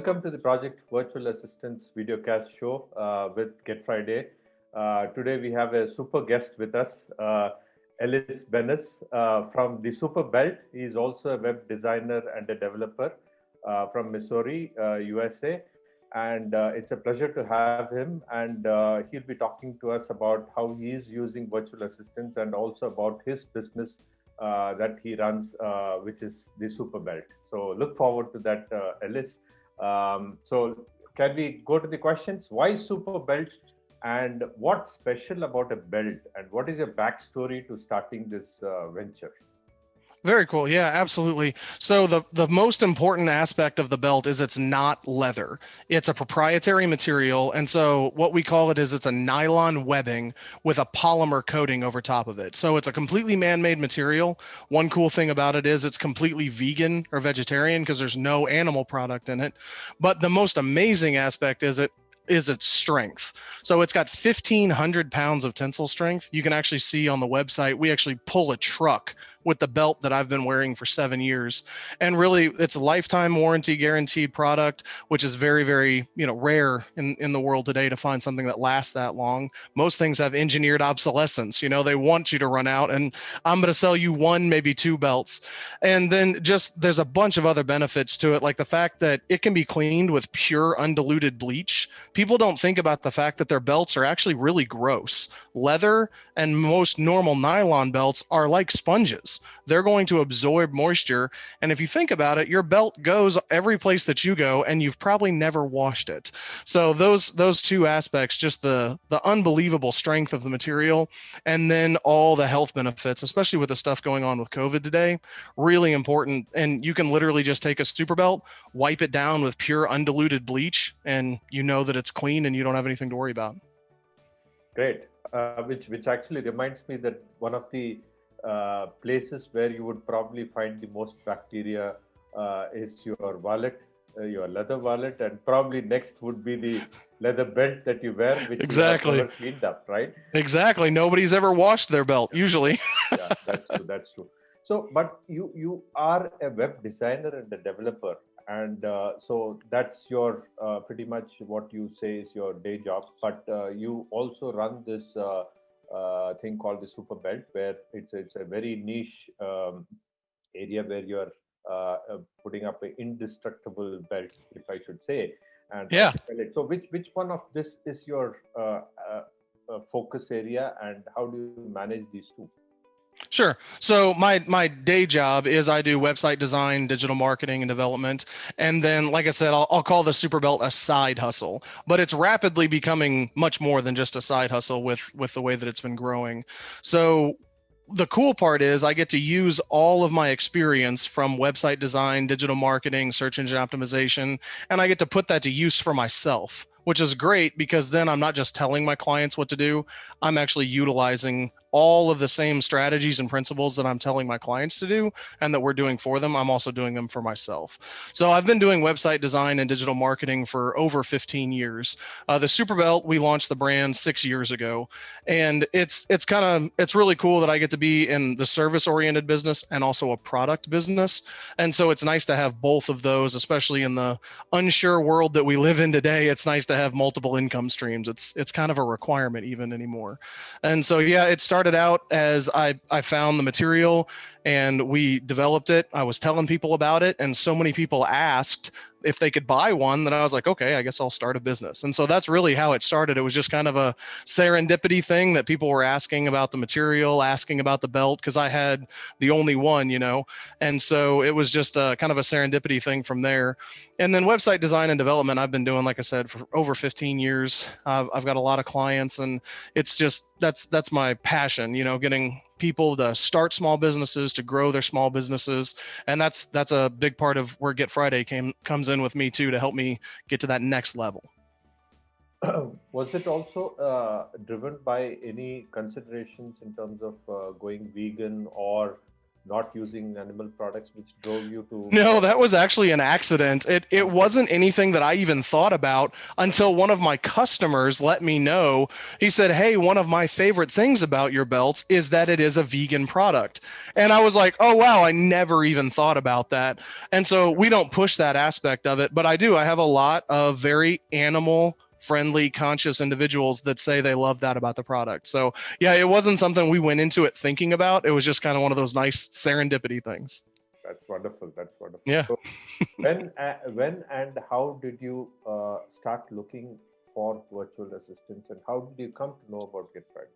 welcome to the Project Virtual Assistants videocast show with GetFriday. Today we have a super guest with us, Ellis Benus from the Super Belt. He is also a web designer and a developer from Missouri, USA. And it's a pleasure to have him. And he'll be talking to us about how he is using virtual assistants and also about his business that he runs, which is the Super Belt. So look forward to that, Ellis. So can we go to the questions? Why Super Belt, and what's special about a belt, and what is your backstory to starting this venture? Very cool. Yeah, absolutely. So the most important aspect of the belt is it's not leather. It's a proprietary material. And so what we call it is it's a nylon webbing with a polymer coating over top of it. So it's a completely man-made material. One cool thing about it is it's completely vegan or vegetarian because there's no animal product in it. But the most amazing aspect is its strength. So it's got 1,500 pounds of tensile strength. You can actually see on the website, we actually pull a truck with the belt that I've been wearing for 7 years. And really, it's a lifetime warranty guaranteed product, which is very, very, rare in the world today to find something that lasts that long. Most things have engineered obsolescence. They want you to run out, and I'm going to sell you one, maybe two belts. And then just there's a bunch of other benefits to it, like the fact that it can be cleaned with pure undiluted bleach. People don't think about the fact that their belts are actually really gross. Leather and most normal nylon belts are like sponges. They're going to absorb moisture. And if you think about it, your belt goes every place that you go, and you've probably never washed it. So those two aspects, just the unbelievable strength of the material, and then all the health benefits, especially with the stuff going on with COVID today, really important. And you can literally just take a super belt, wipe it down with pure undiluted bleach, and you know that it's clean and you don't have anything to worry about. Great. Which actually reminds me that one of the places where you would probably find the most bacteria is your wallet, your leather wallet, and probably next would be the leather belt that you wear, which Exactly. you have never cleaned up, right? Exactly. Nobody's ever washed their belt, usually. Yeah, that's true. That's true. So, but you are a web designer and a developer, and so that's your pretty much what you say is your day job. But you also run this thing called the Super Belt, where it's a very niche area where you're putting up an indestructible belt, if I should say, and Yeah. sell it. So, which one of this is your focus area, and how do you manage these two? Sure. So my day job is I do website design, digital marketing, and development. And then, like I said, I'll call the Super Belt a side hustle, but it's rapidly becoming much more than just a side hustle with the way that it's been growing. So the cool part is I get to use all of my experience from website design, digital marketing, search engine optimization, and I get to put that to use for myself, which is great because then I'm not just telling my clients what to do. I'm actually utilizing all of the same strategies and principles that I'm telling my clients to do and that we're doing for them. I'm also doing them for myself. So I've been doing website design and digital marketing for over 15 years. The Super Belt, we launched the brand 6 years ago, and it's really cool that I get to be in the service oriented business and also a product business. And so it's nice to have both of those, especially in the unsure world that we live in today. It's nice to have multiple income streams. It's kind of a requirement even anymore. And so, yeah, it started out as I found the material and we developed it. I was telling people about it, and so many people asked if they could buy one that I was like, okay, I guess I'll start a business. And so that's really how it started. It was just kind of a serendipity thing that people were asking about the material, asking about the belt, because I had the only one, and so it was just a kind of a serendipity thing from there. And then website design and development, I've been doing, like I said, for over 15 years. I've got a lot of clients, and it's just that's my passion, getting people to start small businesses, to grow their small businesses. And that's a big part of where GetFriday comes in with me too, to help me get to that next level. Was it also driven by any considerations in terms of going vegan or not using animal products which drove you to? No, that was actually an accident. It Okay. wasn't anything that I even thought about until one of my customers let me know. He said, "Hey, one of my favorite things about your belts is that it is a vegan product." And I was like, "Oh wow, I never even thought about that." And so we don't push that aspect of it, but I do. I have a lot of very animal friendly conscious individuals that say they love that about the product. So, yeah, it wasn't something we went into it thinking about. It was just kind of one of those nice serendipity things. That's wonderful. That's wonderful. Yeah. So when and how did you start looking for virtual assistants, and how did you come to know about GetFriday?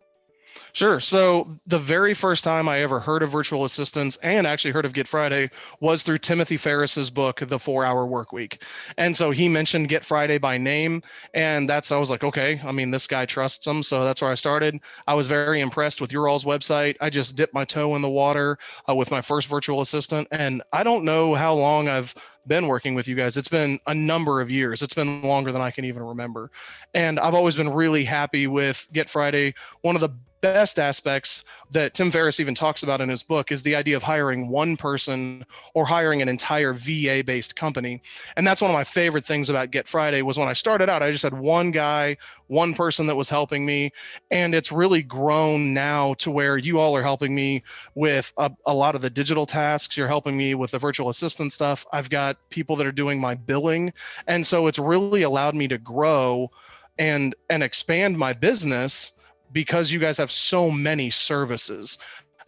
Sure. So the very first time I ever heard of virtual assistants and actually heard of Get Friday was through Timothy Ferriss's book, The 4 Hour Work Week. And so he mentioned Get Friday by name. And I was like, okay, I mean, this guy trusts them. So that's where I started. I was very impressed with your all's website. I just dipped my toe in the water with my first virtual assistant. And I don't know how long I've been working with you guys. It's been a number of years. It's been longer than I can even remember. And I've always been really happy with Get Friday. One of the best aspects that Tim Ferriss even talks about in his book is the idea of hiring one person or hiring an entire VA based company. And that's one of my favorite things about Get Friday was when I started out, I just had one guy, one person that was helping me. And it's really grown now to where you all are helping me with a lot of the digital tasks. You're helping me with the virtual assistant stuff. I've got people that are doing my billing. And so it's really allowed me to grow and expand my business because you guys have so many services.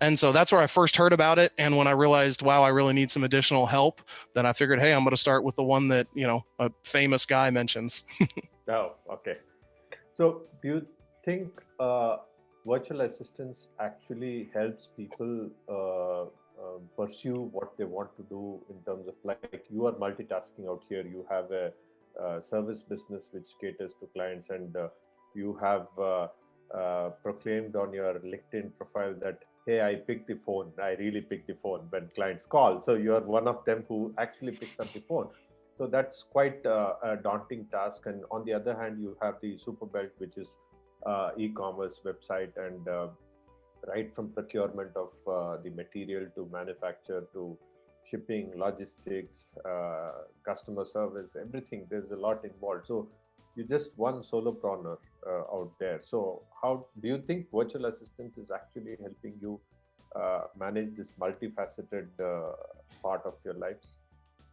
And so that's where I first heard about it. And when I realized, wow, I really need some additional help, then I figured, hey, I'm going to start with the one that, a famous guy mentions. Oh, okay. So, do you think virtual assistance actually helps people pursue what they want to do in terms of, like, you are multitasking out here? You have a service business which caters to clients, and you have proclaimed on your LinkedIn profile that, hey, I picked the phone. I really picked the phone when clients call. So you are one of them who actually picks up the phone. So that's quite a daunting task. And on the other hand, you have the Superbelt, which is e-commerce website, and right from procurement of the material to manufacture to shipping, logistics, customer service, everything. There's a lot involved. So you're just one solopreneur out there. So how do you think virtual assistance is actually helping you manage this multifaceted part of your lives?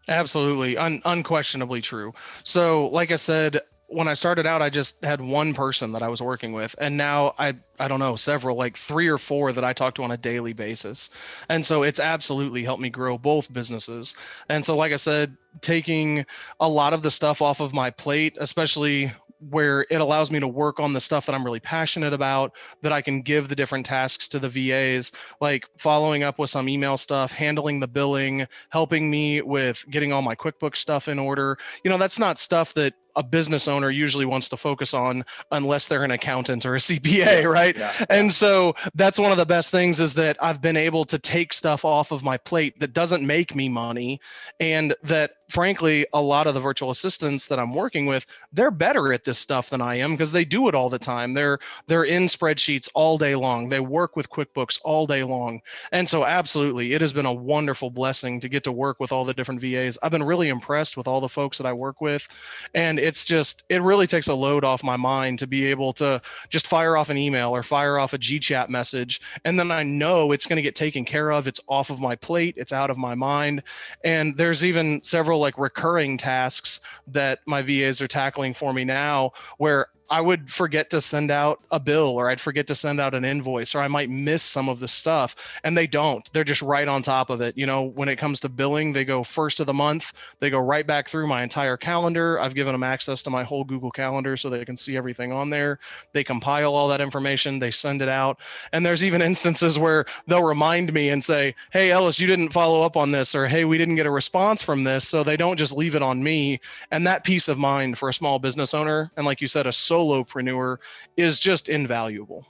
Absolutely. Unquestionably true. So, like I said, when I started out, I just had one person that I was working with. And now I don't know, several, like 3 or 4 that I talk to on a daily basis. And so it's absolutely helped me grow both businesses. And so, like I said, taking a lot of the stuff off of my plate, especially where it allows me to work on the stuff that I'm really passionate about, that I can give the different tasks to the VAs, like following up with some email stuff, handling the billing, helping me with getting all my QuickBooks stuff in order. That's not stuff that a business owner usually wants to focus on unless they're an accountant or a CPA, Yeah, right? yeah, yeah. And so that's one of the best things is that I've been able to take stuff off of my plate that doesn't make me money, and that frankly a lot of the virtual assistants that I'm working with, they're better at this stuff than I am because they do it all the time. They're in spreadsheets all day long. They work with QuickBooks all day long. And so absolutely, it has been a wonderful blessing to get to work with all the different VAs. I've been really impressed with all the folks that I work with, and it really takes a load off my mind to be able to just fire off an email or fire off a GChat message, and then I know it's going to get taken care of. It's off of my plate, it's out of my mind. And there's even several like recurring tasks that my VAs are tackling for me now, where I would forget to send out a bill, or I'd forget to send out an invoice, or I might miss some of the stuff, and they don't. They're just right on top of it. When it comes to billing, they go first of the month, they go right back through my entire calendar. I've given them access to my whole Google Calendar so they can see everything on there. They compile all that information, they send it out. And there's even instances where they'll remind me and say, hey, Ellis, you didn't follow up on this, or hey, we didn't get a response from this. So they don't just leave it on me. And that peace of mind for a small business owner, and like you said, a solopreneur, is just invaluable.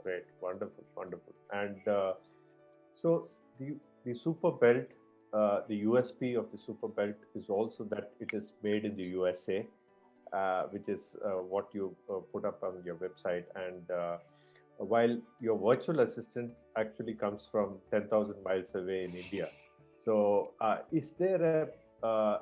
Great, wonderful, wonderful. And so the super belt, the USP of the super belt is also that it is made in the USA, which is what you put up on your website. And while your virtual assistant actually comes from 10,000 miles away in India. So, is there a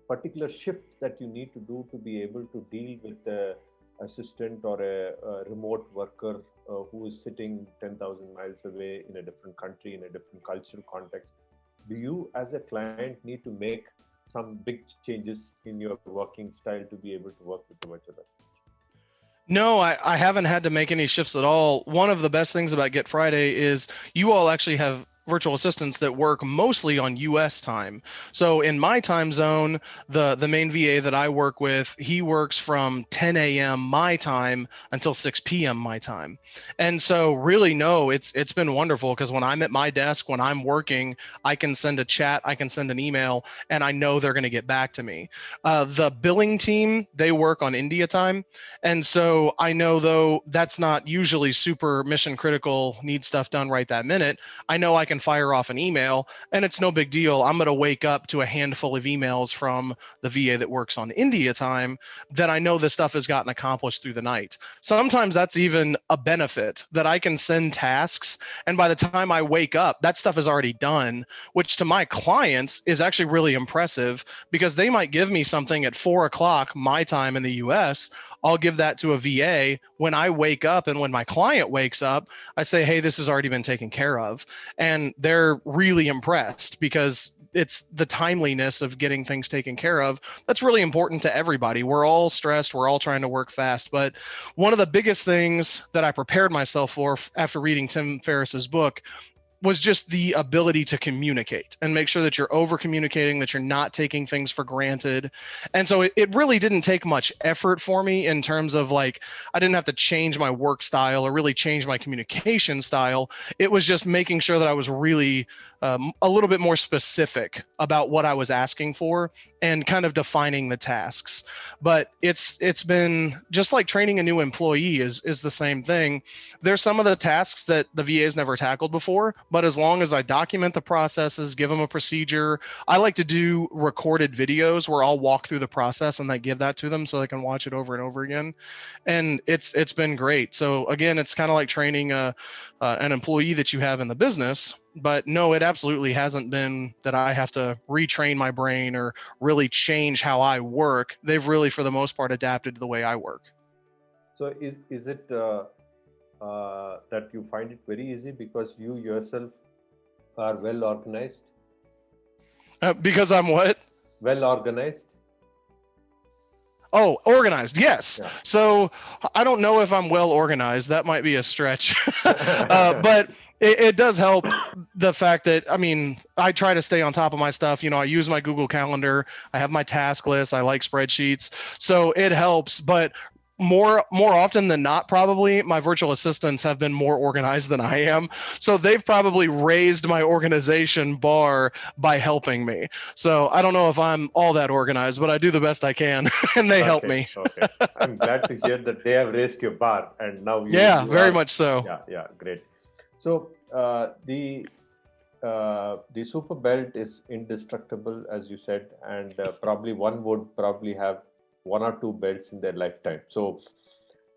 particular shift that you need to do to be able to deal with the assistant or a remote worker who is sitting 10,000 miles away in a different country, in a different cultural context? Do you, as a client, need to make some big changes in your working style to be able to work with the virtual assistant? No, I haven't had to make any shifts at all. One of the best things about Get Friday is you all actually have virtual assistants that work mostly on US time. So in my time zone, the main VA that I work with, he works from 10 a.m. my time until 6 p.m. my time. And so really no, it's been wonderful because when I'm at my desk, when I'm working, I can send a chat, I can send an email, and I know they're going to get back to me. The billing team, they work on India time. And so I know though that's not usually super mission critical, need stuff done right that minute. I know I can fire off an email and it's no big deal. I'm going to wake up to a handful of emails from the VA that works on India time that I know this stuff has gotten accomplished through the night. Sometimes that's even a benefit that I can send tasks. And by the time I wake up, that stuff is already done, which to my clients is actually really impressive because they might give me something at 4 o'clock my time in the US. I'll give that to a VA. When I wake up and when my client wakes up, I say, hey, this has already been taken care of. And they're really impressed because it's the timeliness of getting things taken care of. That's really important to everybody. We're all stressed. We're all trying to work fast. But one of the biggest things that I prepared myself for after reading Tim Ferriss's book was just the ability to communicate and make sure that you're over communicating, that you're not taking things for granted. And so it really didn't take much effort for me in terms of like, I didn't have to change my work style or really change my communication style. It was just making sure that I was really a little bit more specific about what I was asking for and kind of defining the tasks. But it's been just like training a new employee is the same thing. There's some of the tasks that the VA's never tackled before, but as long as I document the processes, give them a procedure, I like to do recorded videos where I'll walk through the process and I give that to them so they can watch it over and over again. And it's been great. So again, it's kind of like training an employee that you have in the business. But no, it absolutely hasn't been that I have to retrain my brain or really change how I work. They've really, for the most part, adapted to the way I work. So is it that you find it very easy because you yourself are well organized? Because I'm what? Well organized. Oh, organized. Yes. Yeah. So I don't know if I'm well organized. That might be a stretch, but it does help the fact that, I mean, I try to stay on top of my stuff. You know, I use my Google Calendar. I have my task list. I like spreadsheets. So it helps. But more often than not, probably my virtual assistants have been more organized than I am. So they've probably raised my organization bar by helping me. So I don't know if I'm all that organized, but I do the best I can and they help me. Okay. I'm glad to hear that they have raised your bar and now you very much so. Yeah, great. So the super belt is indestructible, as you said, and probably one would probably have one or two belts in their lifetime. So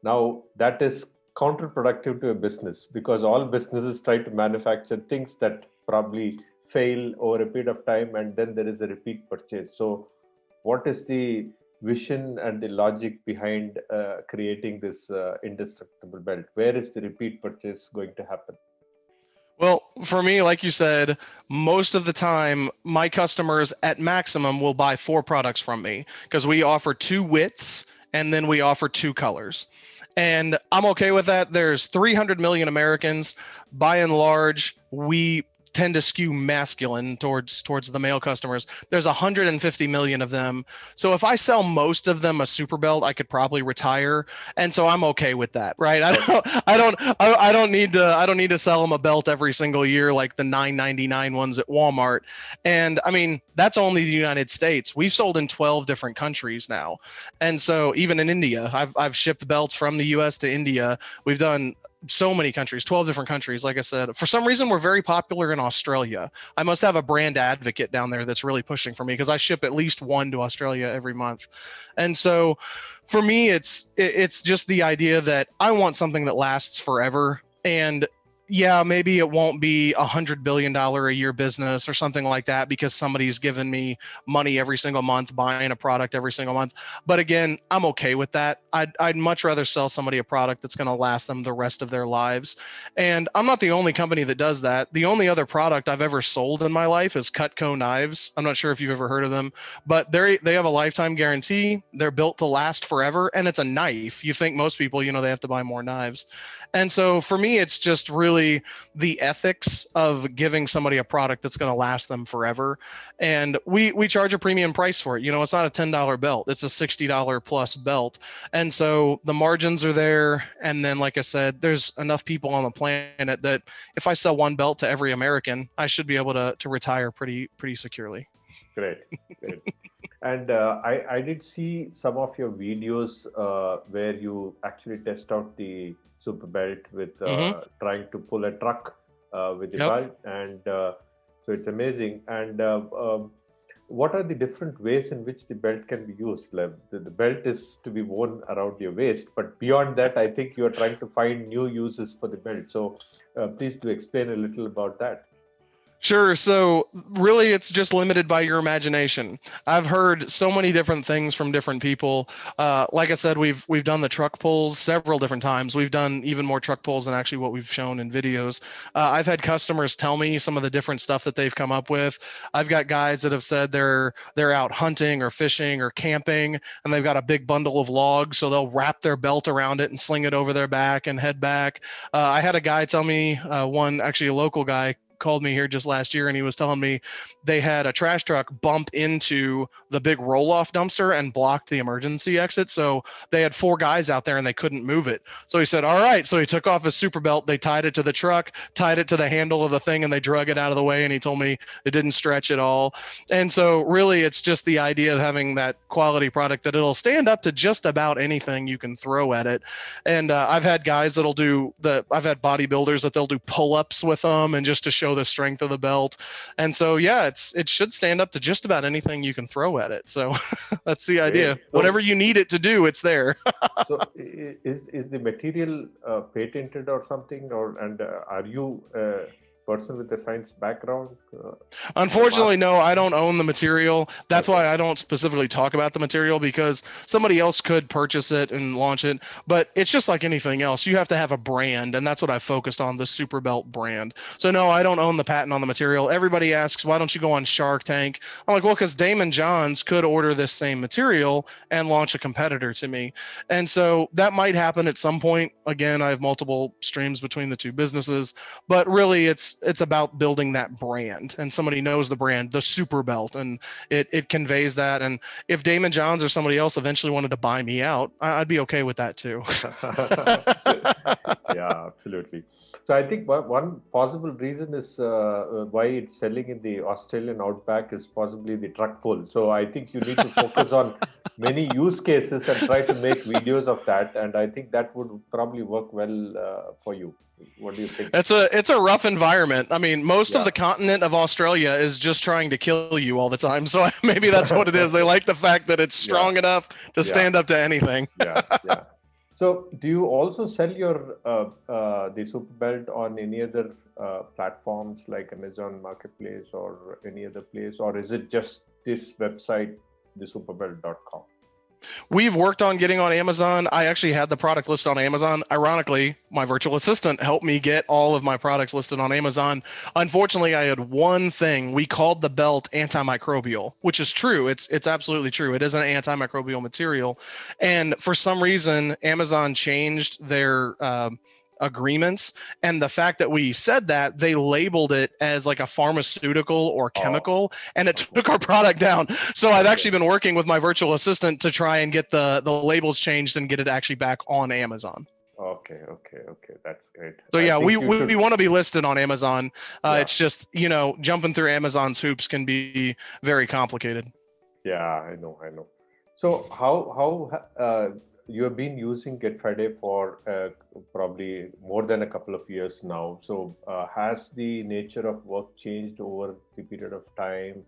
now that is counterproductive to a business because all businesses try to manufacture things that probably fail over a period of time and then there is a repeat purchase. So what is the vision and the logic behind creating this indestructible belt? Where is the repeat purchase going to happen? Well, for me, like you said, most of the time, my customers at maximum will buy 4 products from me because we offer 2 widths and then we offer 2 colors. And I'm okay with that. There's 300 million Americans. By and large, we tend to skew masculine towards the male customers. There's 150 million of them. So if I sell most of them a super belt, I could probably retire. And so I'm okay with that, right? I don't need to sell them a belt every single year like the $9.99 ones at Walmart. And I mean, that's only the United States. We've sold in 12 different countries now. And so even in India, I've shipped belts from the US to India. We've done so many countries, 12 different countries. Like I said, for some reason, we're very popular in Australia. I must have a brand advocate down there that's really pushing for me because I ship at least one to Australia every month. And so for me, it's just the idea that I want something that lasts forever. And yeah, maybe it won't be $100 billion a year business or something like that because somebody's given me money every single month, buying a product every single month. But again, I'm okay with that. I'd much rather sell somebody a product that's going to last them the rest of their lives. And I'm not the only company that does that. The only other product I've ever sold in my life is Cutco knives. I'm not sure if you've ever heard of them, but they have a lifetime guarantee. They're built to last forever, and it's a knife. You think most people, they have to buy more knives. And so for me, it's just really the ethics of giving somebody a product that's going to last them forever. And we charge a premium price for it. It's not a $10 belt, it's a $60 plus belt. And so the margins are there. And then, like I said, there's enough people on the planet that if I sell one belt to every American, I should be able to retire pretty securely. Great. And I did see some of your videos where you actually test out the super belt with trying to pull a truck with the belt, and so it's amazing. And what are the different ways in which the belt can be used? Like the belt is to be worn around your waist, but beyond that, I think you are trying to find new uses for the belt. So please do explain a little about that. Sure. So really, it's just limited by your imagination. I've heard so many different things from different people. Like I said, we've done the truck pulls several different times. We've done even more truck pulls than actually what we've shown in videos. I've had customers tell me some of the different stuff that they've come up with. I've got guys that have said they're out hunting or fishing or camping, and they've got a big bundle of logs, so they'll wrap their belt around it and sling it over their back and head back. I had a guy tell me, actually a local guy called me here just last year, and he was telling me they had a trash truck bump into the big roll-off dumpster and blocked the emergency exit. So they had 4 guys out there and they couldn't move it. So he said, all right. So he took off his super belt, they tied it to the truck, tied it to the handle of the thing, and they drug it out of the way. And he told me it didn't stretch at all. And so really, it's just the idea of having that quality product that it'll stand up to just about anything you can throw at it. And I've had guys that'll I've had bodybuilders that they'll do pull-ups with them and just to show the strength of the belt. And so it should stand up to just about anything you can throw at it. So that's the idea. So, whatever you need it to do, it's there. So is the material patented or something, and are you person with a science background? Unfortunately, no, I don't own the material. That's why I don't specifically talk about the material, because somebody else could purchase it and launch it. But it's just like anything else. You have to have a brand, and that's what I focused on, the Super Belt brand. So no, I don't own the patent on the material. Everybody asks, why don't you go on Shark Tank? I'm like, well, because Damon Johns could order this same material and launch a competitor to me. And so that might happen at some point. Again, I have multiple streams between the two businesses, but really it's about building that brand, and somebody knows the brand, the Super Belt, and it conveys that. And if Damon Johns or somebody else eventually wanted to buy me out, I'd be okay with that too. Yeah, absolutely. So I think one possible reason is why it's selling in the Australian outback is possibly the truck pull. So I think you need to focus on many use cases and try to make videos of that. And I think that would probably work well for you. What do you think? It's a rough environment. I mean, most of the continent of Australia is just trying to kill you all the time. So maybe that's what it is. They like the fact that it's strong enough to stand up to anything. Yeah. So do you also sell your the Super Belt on any other platforms like Amazon Marketplace or any other place, or is it just this website, thesuperbelt.com? We've worked on getting on Amazon. I actually had the product listed on Amazon. Ironically, my virtual assistant helped me get all of my products listed on Amazon. Unfortunately, I had one thing. We called the belt antimicrobial, which is true. It's absolutely true. It is an antimicrobial material. And for some reason, Amazon changed their agreements, and the fact that we said that, they labeled it as like a pharmaceutical or chemical, and it took our product down. So I've actually been working with my virtual assistant to try and get the labels changed and get it actually back on Amazon. Okay, that's great. So yeah, we want to be listed on Amazon. It's just, jumping through Amazon's hoops can be very complicated. Yeah, I know. So how you have been using GetFriday for probably more than a couple of years now. So has the nature of work changed over the period of time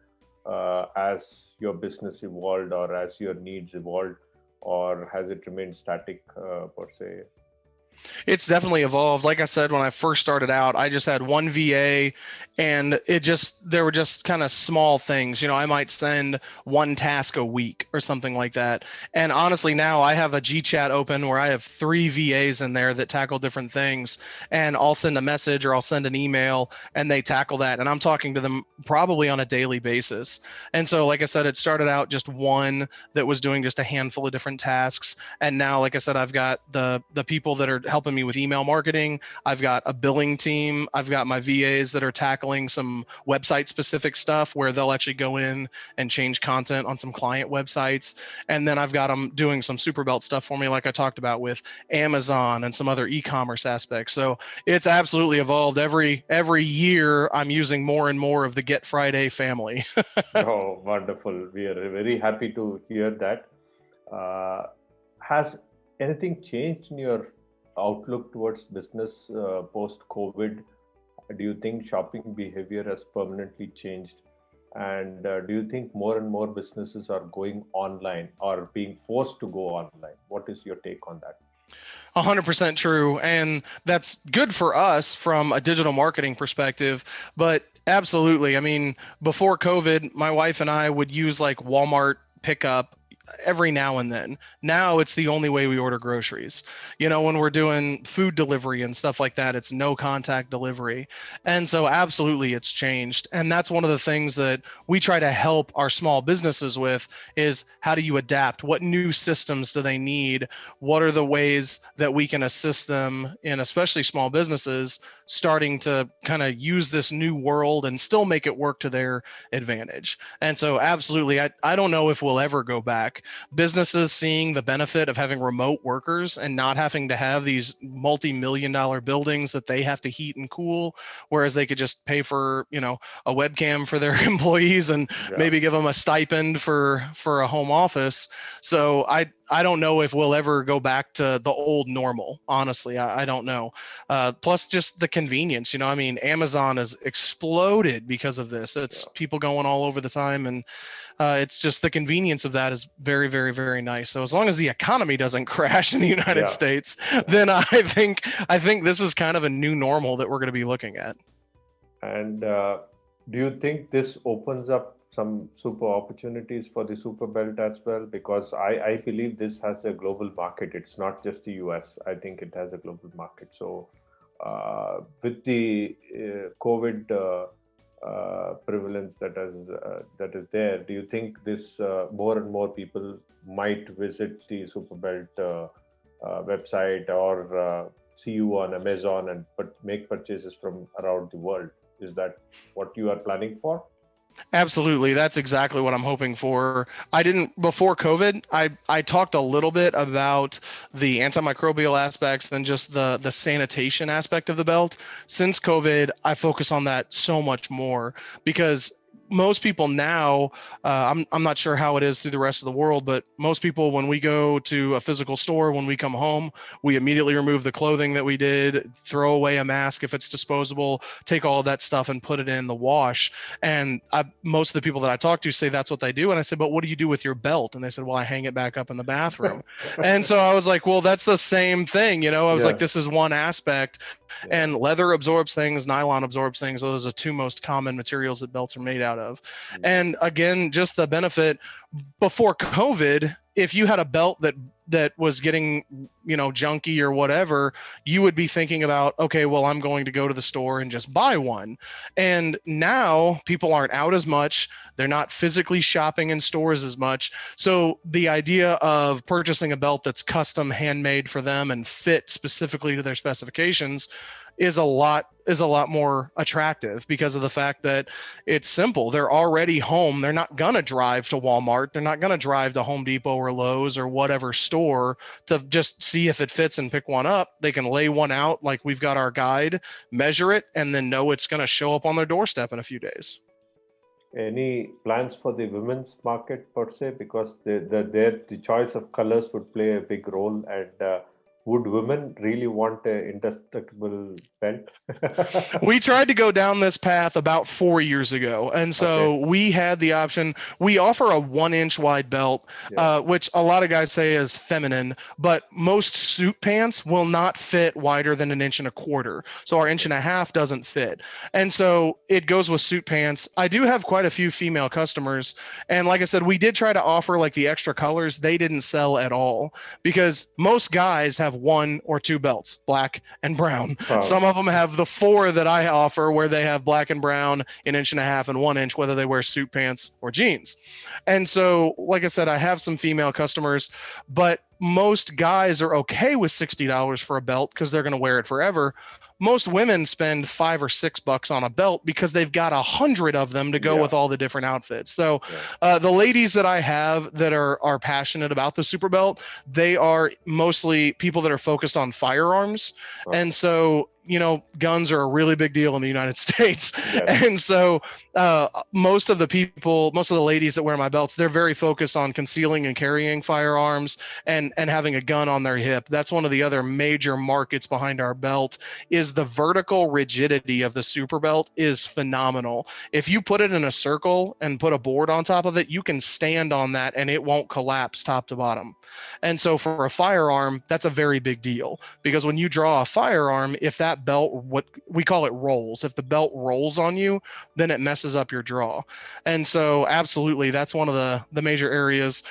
as your business evolved or as your needs evolved, or has it remained static per se? It's definitely evolved. Like I said, when I first started out, I just had one VA, and there were just kind of small things. I might send one task a week or something like that. And honestly, now I have a G chat open where I have three VAs in there that tackle different things. And I'll send a message or I'll send an email and they tackle that. And I'm talking to them probably on a daily basis. And so, like I said, it started out just one that was doing just a handful of different tasks. And now, like I said, I've got the people that are helping me with email marketing. I've got a billing team. I've got my VAs that are tackling some website specific stuff where they'll actually go in and change content on some client websites. And then I've got them doing some super belt stuff for me, like I talked about with Amazon and some other e-commerce aspects. So it's absolutely evolved. Every year I'm using more and more of the GetFriday family. Oh, wonderful. We are very happy to hear that. Has anything changed in your outlook towards business post-COVID? Do you think shopping behavior has permanently changed? And do you think more and more businesses are going online or being forced to go online? What is your take on that? 100% true. And that's good for us from a digital marketing perspective. But absolutely, I mean, before COVID, my wife and I would use like Walmart pickup every now and then. Now it's the only way we order groceries. When we're doing food delivery and stuff like that, it's no contact delivery. And so absolutely it's changed. And that's one of the things that we try to help our small businesses with is how do you adapt? What new systems do they need? What are the ways that we can assist them in, especially small businesses, starting to kind of use this new world and still make it work to their advantage. And so absolutely, I don't know if we'll ever go back. Businesses seeing the benefit of having remote workers and not having to have these multi-million-dollar buildings that they have to heat and cool, whereas they could just pay for, a webcam for their employees and maybe give them a stipend for a home office. So I don't know if we'll ever go back to the old normal. Honestly, I don't know. Plus just the convenience, I mean, Amazon has exploded because of this. It's people going all over the time. And it's just the convenience of that is very, very, very nice. So as long as the economy doesn't crash in the United States, then I think this is kind of a new normal that we're going to be looking at. And do you think this opens up some super opportunities for the super belt as well? Because I believe this has a global market. It's not just the US. I think it has a global market. So with the COVID prevalence that is there, do you think this more and more people might visit the super belt website or see you on Amazon and make purchases from around the world? Is that what you are planning for? Absolutely. That's exactly what I'm hoping for. Before COVID, I talked a little bit about the antimicrobial aspects and just the sanitation aspect of the belt. Since COVID, I focus on that so much more because most people now, I'm not sure how it is through the rest of the world, but most people, when we go to a physical store, when we come home, we immediately remove the clothing that we did, throw away a mask if it's disposable, take all of that stuff and put it in the wash. And most of the people that I talk to say that's what they do. And I said, but what do you do with your belt? And they said, well, I hang it back up in the bathroom. And so I was like, well, that's the same thing. I was like, this is one aspect. And leather absorbs things, nylon absorbs things. Those are the two most common materials that belts are made out of. And again, just the benefit before COVID, if you had a belt that was getting, junky or whatever, you would be thinking about, okay, well, I'm going to go to the store and just buy one. And now people aren't out as much. They're not physically shopping in stores as much. So the idea of purchasing a belt that's custom handmade for them and fit specifically to their specifications is a lot more attractive because of the fact that it's simple. They're already home. They're not going to drive to Walmart. They're not going to drive to Home Depot or Lowe's or whatever store to just see if it fits and pick one up. They can lay one out like we've got our guide, measure it, and then know it's going to show up on their doorstep in a few days. Any plans for the women's market per se? Because the choice of colors would play a big role. And would women really want an indestructible belt? We tried to go down this path about 4 years ago. And so we had the option. We offer a 1 inch wide belt, which a lot of guys say is feminine, but most suit pants will not fit wider than 1.25 inches. So our 1.5 inches doesn't fit. And so it goes with suit pants. I do have quite a few female customers. And like I said, we did try to offer like the extra colors. They didn't sell at all because most guys have 1 or 2 belts, black and brown. Wow. Some of them have the 4 that I offer where they have black and brown, 1.5 inches and 1 inch, whether they wear suit pants or jeans. And so, like I said, I have some female customers, but most guys are okay with $60 for a belt because they're going to wear it forever. Most women spend $5 or $6 on a belt because they've got 100 of them to go with all the different outfits. So the ladies that I have that are passionate about the super belt, they are mostly people that are focused on firearms. And so, you know, guns are a really big deal in the United States. And so most of the ladies that wear my belts, they're very focused on concealing and carrying firearms and having a gun on their hip. That's one of the other major markets behind our belt is the vertical rigidity of the super belt is phenomenal. If you put it in a circle and put a board on top of it, you can stand on that and it won't collapse top to bottom. And so for a firearm, that's a very big deal because when you draw a firearm, if that belt, what we call it rolls, if the belt rolls on you, then it messes up your draw. And so absolutely, that's one of the major areas.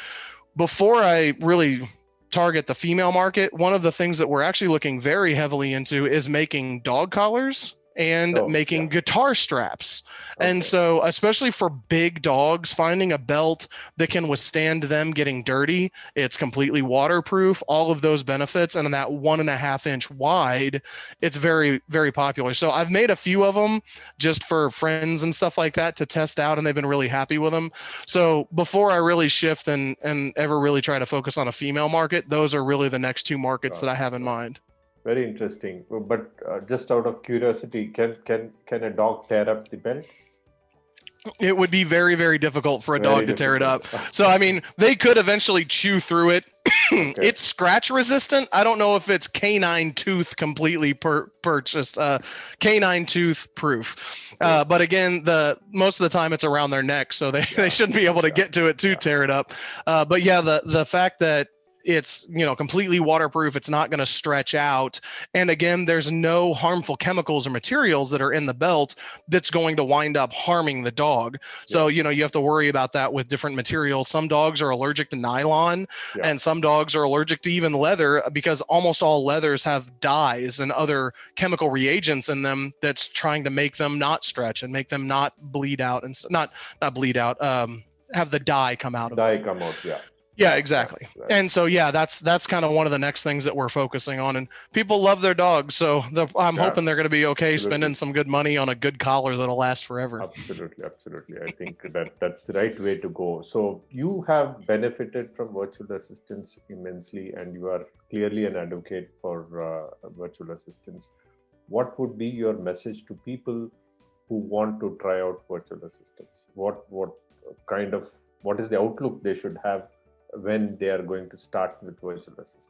Before I really target the female market, one of the things that we're actually looking very heavily into is making dog collars and making guitar straps. And so especially for big dogs, finding a belt that can withstand them getting dirty, it's completely waterproof, all of those benefits, and in that 1.5 inch wide, it's very, very popular. So I've made a few of them just for friends and stuff like that to test out, and they've been really happy with them. So before I really shift and ever really try to focus on a female market, those are really the next 2 markets that I have in mind. Very interesting. But just out of curiosity, can a dog tear up the belt? It would be very, very difficult for a dog to tear it up. So, I mean, they could eventually chew through it. It's scratch resistant. I don't know if it's canine tooth completely purchased, canine tooth proof. But again, most of the time it's around their neck, so they shouldn't be able to get to it to tear it up. But yeah, the fact that it's, you know, completely waterproof, it's not going to stretch out. And again, there's no harmful chemicals or materials that are in the belt that's going to wind up harming the dog. So, you know, you have to worry about that with different materials. Some dogs are allergic to nylon and some dogs are allergic to even leather because almost all leathers have dyes and other chemical reagents in them that's trying to make them not stretch and make them not bleed out and not bleed out, have the dye come out of them. Dye come out, Yeah, exactly. Right. And so, yeah, that's kind of one of the next things that we're focusing on. And people love their dogs, so I'm hoping they're going to be okay spending some good money on a good collar that'll last forever. Absolutely. I think that's the right way to go. So you have benefited from virtual assistants immensely, and you are clearly an advocate for virtual assistants. What would be your message to people who want to try out virtual assistants? What is the outlook they should have when they are going to start with virtual assistants?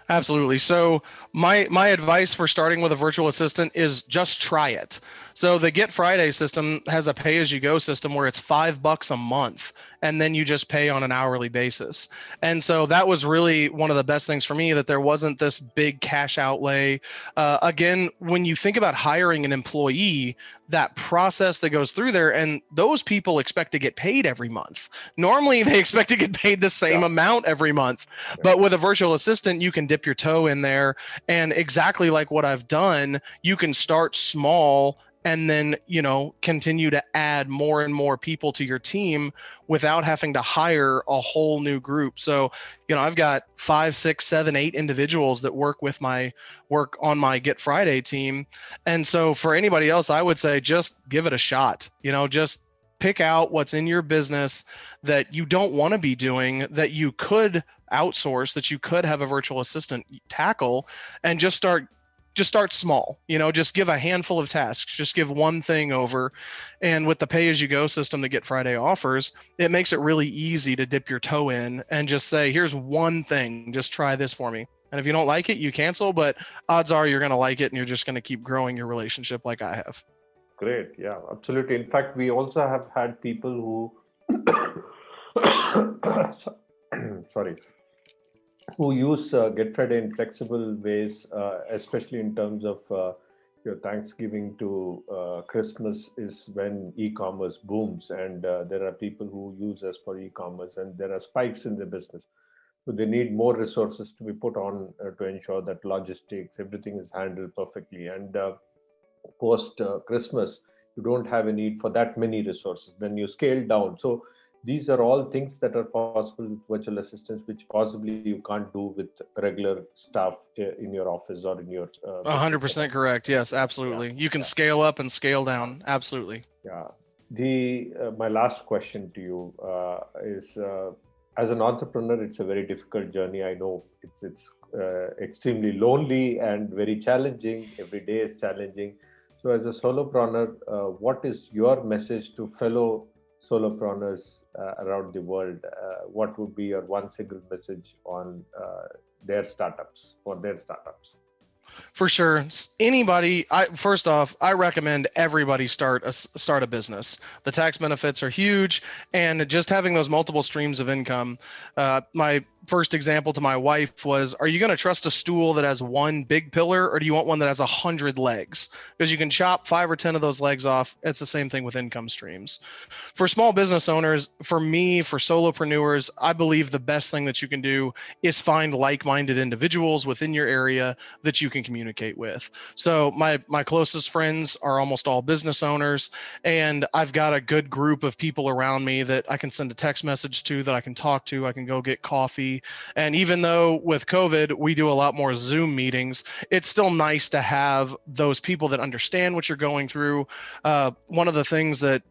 Absolutely. So my advice for starting with a virtual assistant is just try it. So the GetFriday system has a pay-as-you-go system where it's $5 a month, and then you just pay on an hourly basis. And so that was really one of the best things for me, that there wasn't this big cash outlay. Again, when you think about hiring an employee, that process that goes through there, and those people expect to get paid every month. Normally, they expect to get paid the same amount every month. But with a virtual assistant, you can dip your toe in there, and exactly like what I've done, you can start small and then, you know, continue to add more and more people to your team without having to hire a whole new group. So, you know, I've got 5, 6, 7, 8 individuals that work on my GetFriday team. And so for anybody else, I would say just give it a shot. You know, just pick out what's in your business that you don't want to be doing, that you could outsource, that you could have a virtual assistant tackle, and just start small. You know, just give a handful of tasks, just give one thing over. And with the pay-as-you-go system that GetFriday offers, it makes it really easy to dip your toe in and just say, here's one thing, just try this for me. And if you don't like it, you cancel, but odds are you're going to like it and you're just going to keep growing your relationship like I have. Great. Yeah, absolutely. In fact, we also have had people who, sorry, who use GetFriday in flexible ways, especially in terms of your Thanksgiving to Christmas is when e-commerce booms, and there are people who use us for e-commerce, and there are spikes in the business. So they need more resources to be put on to ensure that logistics, everything is handled perfectly. And post Christmas, you don't have a need for that many resources. Then you scale down. So these are all things that are possible with virtual assistants, which possibly you can't do with regular staff in your office or in your business. 100% correct. Yes, Yeah, absolutely. You can yeah, scale up and scale down. Absolutely. yeah. The my last question to you is, as an entrepreneur, it's a very difficult journey. I know it's extremely lonely and very challenging. Every day is challenging. So, as a solopreneur, what is your message to fellow solopreneurs around the world? What would be your one single message on their startups, for their startups? For sure. Anybody, first off, I recommend everybody start a business. The tax benefits are huge, and just having those multiple streams of income. My first example to my wife was, are you going to trust a stool that has one big pillar, or do you want one that has 100 legs? Because you can chop 5 or 10 of those legs off. It's the same thing with income streams. For small business owners, for me, for solopreneurs, I believe the best thing that you can do is find like-minded individuals within your area that you can communicate with. So my closest friends are almost all business owners, and I've got a good group of people around me that I can send a text message to, that I can talk to. I can go get coffee. And even though with COVID, we do a lot more Zoom meetings, it's still nice to have those people that understand what you're going through. One of the things that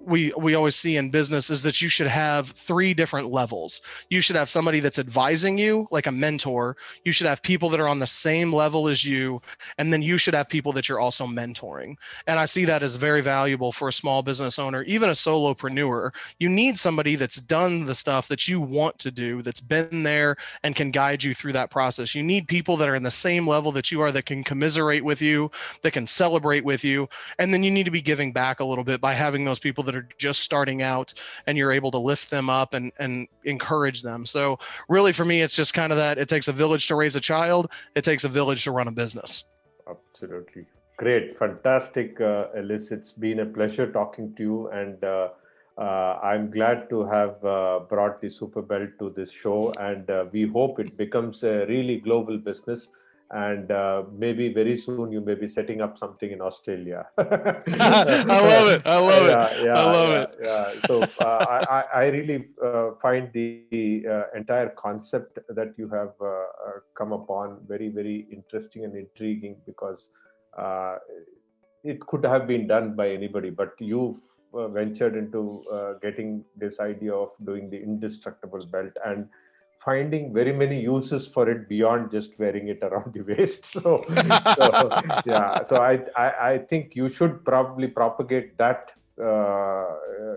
we always see in business is that you should have 3 different levels. You should have somebody that's advising you, like a mentor. You should have people that are on the same level as you, and then you should have people that you're also mentoring. And I see that as very valuable for a small business owner, even a solopreneur. You need somebody that's done the stuff that you want to do, that's been there and can guide you through that process. You need people that are in the same level that you are, that can commiserate with you, that can celebrate with you. And then you need to be giving back a little bit by having those people that are just starting out, and you're able to lift them up and encourage them. So really for me, it's just kind of that it takes a village to raise a child. It takes a village to run a business. Absolutely. Great. Fantastic, Ellis. It's been a pleasure talking to you. And I'm glad to have brought the Super Belt to this show. And we hope it becomes a really global business. And maybe very soon you may be setting up something in Australia. I love it. I love it. I love it. Yeah. So I really find the entire concept that you have come upon very, very interesting and intriguing, because it could have been done by anybody, but you've ventured into getting this idea of doing the indestructible belt and finding very many uses for it beyond just wearing it around the waist. So I think you should probably propagate that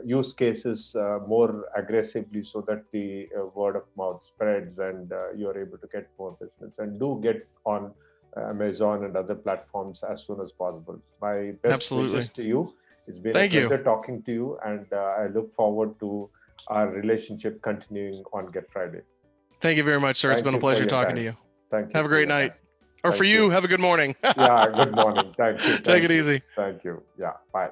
use cases more aggressively, so that the word of mouth spreads and you're able to get more business, and do get on Amazon and other platforms as soon as possible. My best wishes to you. It's been a pleasure talking to you, and I look forward to our relationship continuing on GetFriday. Thank you very much, sir. It's been a pleasure talking to you. Thank you. Have a great night. Or for you, have a good morning. Yeah, good morning. Thank you. Take it easy. Thank you. Yeah, bye.